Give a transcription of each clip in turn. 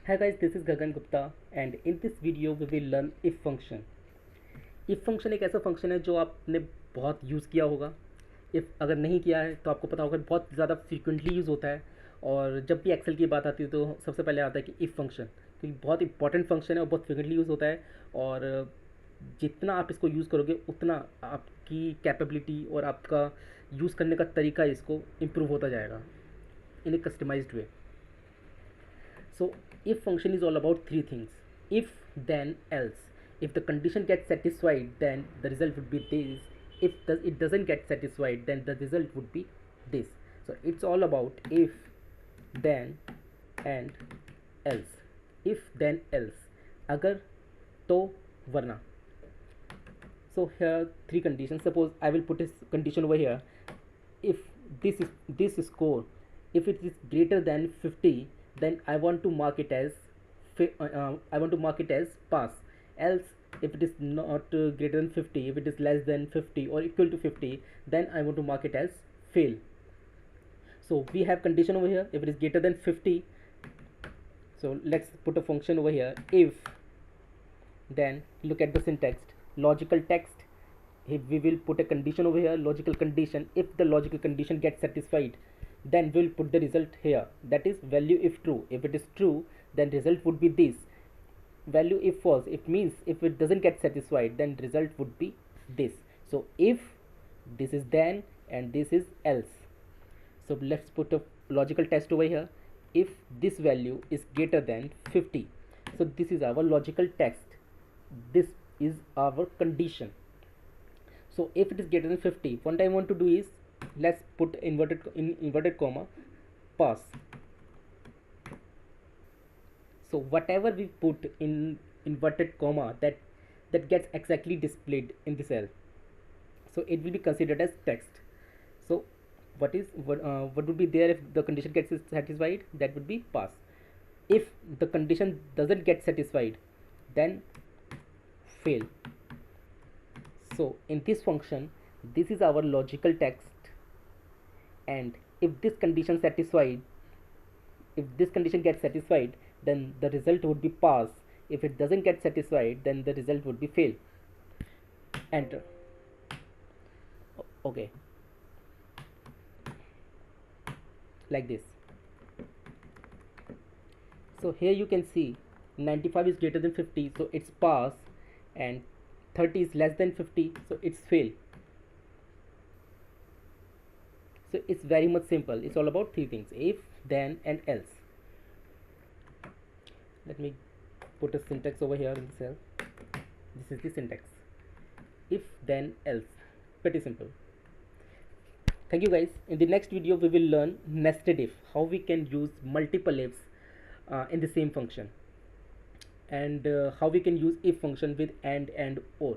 Hi guys, this is Gagan Gupta and in this video we will learn if function. if function एक ऐसा function है जो आपने बहुत यूज़ किया होगा. if अगर नहीं किया है तो आपको पता होगा बहुत ज़्यादा फ्रीक्वेंटली यूज़ होता है. और जब भी एक्सेल की बात आती है तो सबसे पहले आता है कि if फंक्शन, क्योंकि बहुत इंपॉर्टेंट फंक्शन है और बहुत फ्रीक्वेंटली यूज़ होता है. और जितना आप इसको यूज़ करोगे उतना आपकी कैपेबिलिटी और आपका यूज़ करने का तरीका इसको इम्प्रूव होता जाएगा in a customised way. So if function is all about three things: if, then, else. If the condition gets satisfied, then the result would be this. If it doesn't get satisfied, then the result would be this. So it's all about if, then, and else. If, then, else. Agar, to, varna. So here three conditions. Suppose I will put a condition over here. If this score, if it is greater than 50, then I want to mark it as pass. Else, if it is not greater than 50, if it is less than 50 or equal to 50, then I want to mark it as fail. So we have condition over here. If it is greater than 50, so let's put a function over here. If, then look at the syntax, logical text. If we will put a condition over here, logical condition. If the logical condition gets satisfied, then we'll put the result here, that is value if true. If it is true, then result would be this. Value if false, it means if it doesn't get satisfied, then result would be this. So if, this is then, and this is else. So let's put a logical test over here. If this value is greater than 50, so this is our logical test, this is our condition. So if it is greater than 50, what I want to do is, let's put inverted comma pass. So whatever we put in inverted comma, that gets exactly displayed in the cell, so it will be considered as text. So what would be there if the condition gets satisfied? That would be pass. If the condition doesn't get satisfied, then fail. So in this function, this is our logical text, and if this condition satisfied, if this condition gets satisfied, then the result would be pass. If it doesn't get satisfied, then the result would be fail. Enter. Okay, like this. So here you can see 95 is greater than 50, so it's pass, and 30 is less than 50, so it's fail. So it's very much simple. It's all about three things: if, then, and else. Let me put a syntax over here in the cell. This is the syntax: if, then, else. Pretty simple. Thank you guys. In the next video we will learn nested if, how we can use multiple ifs in the same function, and how we can use if function with and or.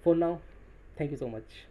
For now, thank you so much.